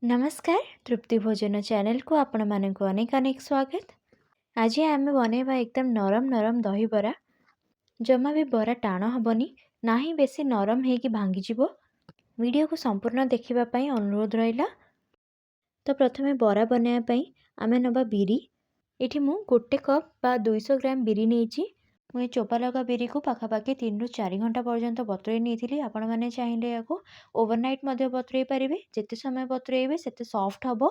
नमस्कार तृप्ति भोजन चैनल को आपण मानक अनेक अनेक स्वागत। आज आम बनैबा एकदम नरम नरम दही बरा। जमा भी बरा टाण हेनी ना ही बेसी नरम होगी भांगीज। वीडियो को संपूर्ण देखापी अनुरोध रहा। तो प्रथमे बरा बनवाई आम नवा बिरी। ये मु गोटे कप बा 200 ग्राम बिरी नहीं। मुझे चोपा लगा बिरी को पाखापाखि 3 ରୁ 4 घंटा पर्यंत बतुरे नहीं। आपण मैंने चाहिए या ओवरनाइट बतुरे पारे। जिते समय बतुरेबे सेते सॉफ्ट हम।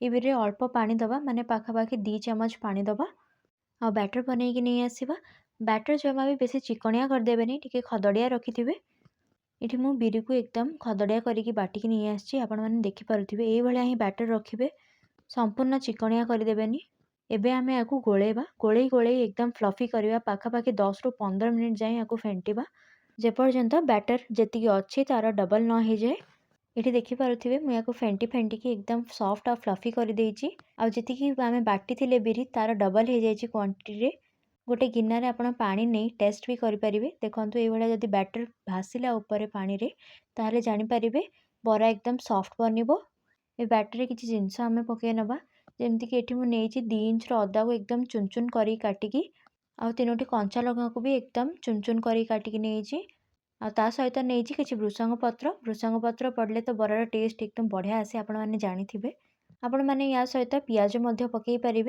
ये बिरी अल्प पानी दबा माने पाखापाखि 2 चम्मच पानी दबा। आ बैटर बनैकी नहीं आसवा। बैटर जमा भी बेसी चिकनिया करदेवे नहीं, टिके खदड़िया रखिथिबे। ये मु बिरी को एकदम खदड़िया करके बाटिकी नहीं आसी। आपण मैंने देखिपे ये भाया ही बैटर रखिए, संपूर्ण चिकनिया करदेवेनी। एबे आमे याकू गोलेबा, गोले गोले एकदम फ्लफी करवा। पाखापाखि 10 ରୁ 15 मिनिट जाए याकू फेंटिबा जेपर्यंत बैटर जी अच्छी तार डबल न हो जाए। ये देखिपे मुझे फेंटी फेंटिकी एकदम सॉफ्ट और फ्लफी कर देछि। आ जी आम बाटी थिले बिरी तार डबल हो जाए क्वांटिटी। गोटे गिनारे आपण पानी नहीं टेस्ट भी करेंगे। देखो ये जदि बैटर भासिला ऊपर पानी रे ताहले जानीपारे बरा एकदम सॉफ्ट बनब। ए बैटर किसी जिनस आम पकई नवा। जमीक ये मुझे 2 इंच अदा को एकदम चुन चुन कर काटिकी आ 3टी कंचा लगा को भी एकदम चुन चुन कर काटिकी नहीं। आ सहित नहीं किसी भृषंग पत्र पड़े तो बरार टेस्ट एकदम बढ़िया आसे। आपण मैंने जानी आपण मैंने या सहित पियाज पकई पारे।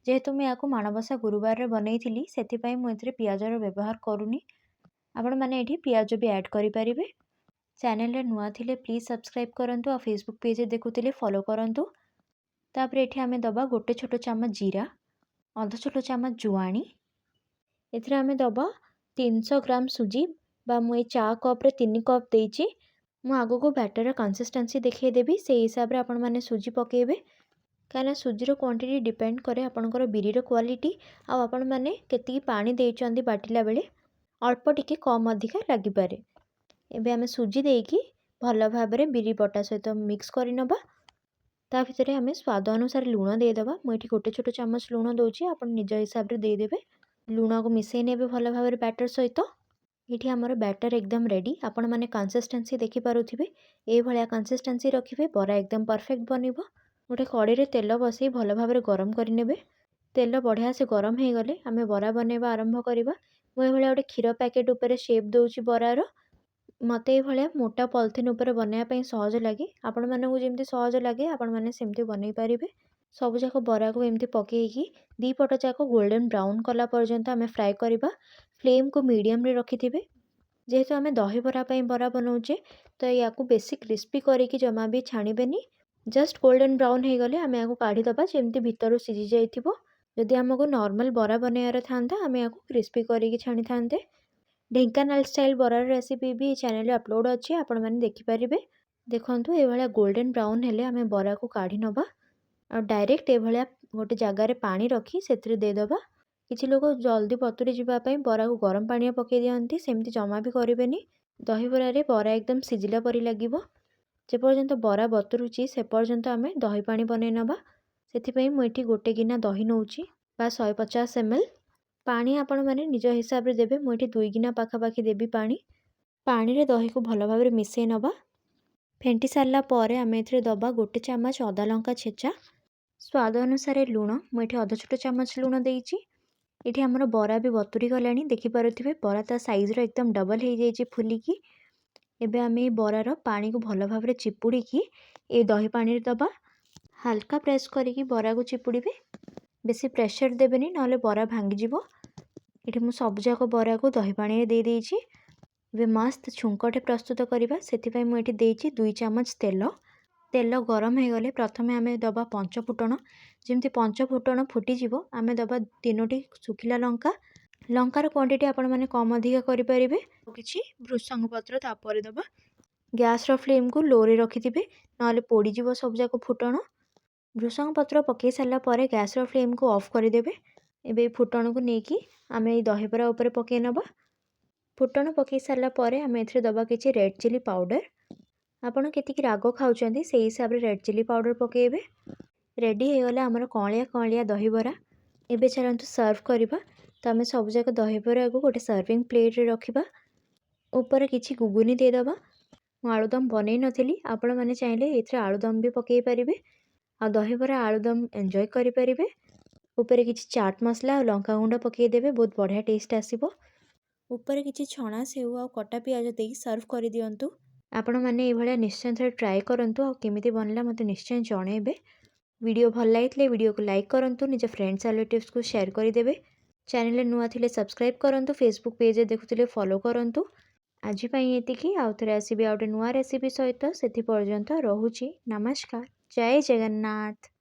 जेहेतु मुझे या माणबसा गुरुवार बनई से मुझे पियाजर व्यवहार करूनी। आपण मैंने ये पियाज भी ऐड करें। चैनल नुआ थिले प्लीज सब्सक्राइब करंतु और फेसबुक पेज देखुले फॉलो करंतु। तापर ये आम दबा गोटे छोट चामच जीरा, अध छोट चामच जुआणी। एथरे आम दबा 300 ग्राम सुजी बा मुझे चा कप रे 3 कप देइछि। मु आगो को बैटर कंसिस्टेंसी देखिदेवी से हिसाब रे आपण माने सुजी पकेबे। कहीं सुजीर क्वांटिटी डिपेंड करे आपणकर बिरीर क्वालिटी आ आपण माने केतिकी पानी देइचंदी बाटिला बेले अल्प टिके कम अधिका लागि पारे। एबे आमे सुजी देकी भल भाबरे बिरी बटा सहित मिक्स करि नबा। ता भितर आम स्वाद अनुसार लुण देदेबा। मुझे गोटे छोट चामच लुण दूची, आप निज हिसाब से देदेवे। लुण को मिसई ने भल भाव बैटर सहित। ये आमर बैटर एकदम रेडी। आपण मैंने कंसिस्टेंसी देखिपे ये भाया कंसिस्टेंसी रखिए, बरा एकदम परफेक्ट बनब। गोटे कड़ी में तेल बसई भल भाव गरम करे। तेल बढ़िया से गरम हो गले आम बरा बनवा आरंभ करवा। मुझे गोटे क्षीर पैकेट उपर शेप दूची बरार। मत ये मोटा पॉलिथिन उपर बनवाई सहज लगे। आपण मानू जमी सहज लगे आपण मैंने सेमती बनई पारे। सबुजाक बरा को एमती पकईकी 2 पट जाक गोल्डन ब्राउन कला पर्यंत आम फ्राए करवा। फ्लेम को मीडियम रे रखिथिबे। जेहेतु आम दही बरा बरा बनाऊे तो या बेसी क्रिस्पी करके जमा भी छाणीबेनी। जस्ट गोल्डन ब्राउन हो गले आम या काढ़ीदबा जमी भितर सीझी जाइथिबो। जदि आमको नॉर्मल बरा बनैयार थांता आम या क्रिस्पी करके छाणी थांते। ढेंकानाल स्टाइल बरार रेसिपी भी चैनल अपलोड अच्छी, आपण मैंने देखिपारे। देखो ये गोल्डन ब्राउन हेले आम बरा को काढ़ी नबा और डायरेक्ट ये गोटे जगार पानी रखी से देदेबा। किसी लोग जल्दी बतुरी जावाई बरा को गरम पानी पकई दिखती, सेमती जमा भी करेंगे। दही बरारे बरा एकदम सिझिला परी लगे। जेपर्यंत बरा बतुरुची से पर्यंत आम दही पानी बनई नबा। से मुझे गोटे गिना दही नौची बा 150 ml। पानी आपण मैंने निज हिसाब से देवे। मुझे 2 गिना पाखापाखि देवी पानी। पानी रे दही को भल भाव मिसई नबा। फेंटी सारा पर आम ए दबा गोटे चामच अदा लंका छेचा, स्वाद अनुसार लुण। मुझे अध छोट चामच लुण देइछि। ये आमर बरा भी बतुरी गलानी, देखिपे बरा ता साइज एकदम डबल हो जाइए फुलिकी। एबे आम ये बरार पानी को भल भाव चिपुड़ीकी ये दही पानी दबा। हल्का प्रेस करके बरा को चिपुड़े। बेसी प्रेशर देवेनि ना बरा भांगीज। ये मुझे सबजाक बरा को दही पानी दे देइछि। एबे मस्त छुंकटे प्रस्तुत करवा। से मुझे देइछि 2 चामच तेल। तेल गरम हो गले प्रथमे आम दबा पंचफुटण। जमी पंचफुटण फुटीज आम दबा 3टी सुखिला लंका। लंकार क्वांटिटी आपण मैंने कम अधिका करेंगे। किसी भृषंग पत्र तापर दबा। गैस फ्लेम को लो रे रखिथे ना पोड़ीज सबजाक फुटण। भृषंग पत्र पकई सारा पर गैस फ्लेम को ऑफ करदेवे। एबे फुटण को लेकिन आम दही बरा उपर पकई नबा। फुटण पकई सारा पर आम ए दबा किसी रेड चिली पाउडर। आपण केतिकी राग खाऊँच से हिसाब से रेड चिली पाउडर पकेबे। रेडी हो गला आमर कलिया कलिया दही बरा। एबे चलतु सर्व करवा। तो आम सबजाक दही बरा को गोटे सर्विंग प्लेट रे रखिबा। ऊपर किसी गुगुनी देदबा। ମୁଁ ଆଳୁଦମ୍ ବନେଇ ନଥିଲି, ଆପଣମାନେ ଚାହିଁଲେ ଏଥିରେ ଆଳୁଦମ୍ ବି ପକେଇ ପାରିବେ ଆଉ ଦହିବରା ଆଳୁଦମ୍ ଏନ୍ଜୟ କରିପାରିବେ। ଉପରେ କିଛି ଚାଟ୍ ମସଲା ଆଉ ଲଙ୍କାଗୁଣ୍ଡ ପକେଇଦେବେ, ବହୁତ ବଢ଼ିଆ ଟେଷ୍ଟ ଆସିବ। ଉପରେ କିଛି ଛଣା ସେଉ ଆଉ କଟା ପିଆଜ ଦେଇ ସର୍ଭ କରିଦିଅନ୍ତୁ। ଆପଣମାନେ ଏଇଭଳିଆ ନିଶ୍ଚୟ ଥରେ ଟ୍ରାଏ କରନ୍ତୁ ଆଉ କେମିତି ବନିଲା ମୋତେ ନିଶ୍ଚୟ ଜଣେଇବେ। ଭିଡ଼ିଓ ଭଲ ଲାଗିଥିଲେ ଭିଡ଼ିଓକୁ ଲାଇକ୍ କରନ୍ତୁ, ନିଜ ଫ୍ରେଣ୍ଡସ୍ ଆଉ ରିଲେଟିଭ୍ସକୁ ସେୟାର କରିଦେବେ। ଚ୍ୟାନେଲରେ ନୂଆ ଥିଲେ ସବସ୍କ୍ରାଇବ୍ କରନ୍ତୁ, ଫେସବୁକ୍ ପେଜ୍ରେ ଦେଖୁଥିଲେ ଫଲୋ କରନ୍ତୁ। ଆଜି ପାଇଁ ଏତିକି, ଆଉ ଥରେ ଆସିବି ଆଉ ଗୋଟେ ନୂଆ ରେସିପି ସହିତ। ସେଥି ପର୍ଯ୍ୟନ୍ତ ରହୁଛି। ନମସ୍କାର, ଜୟ ଜଗନ୍ନାଥ।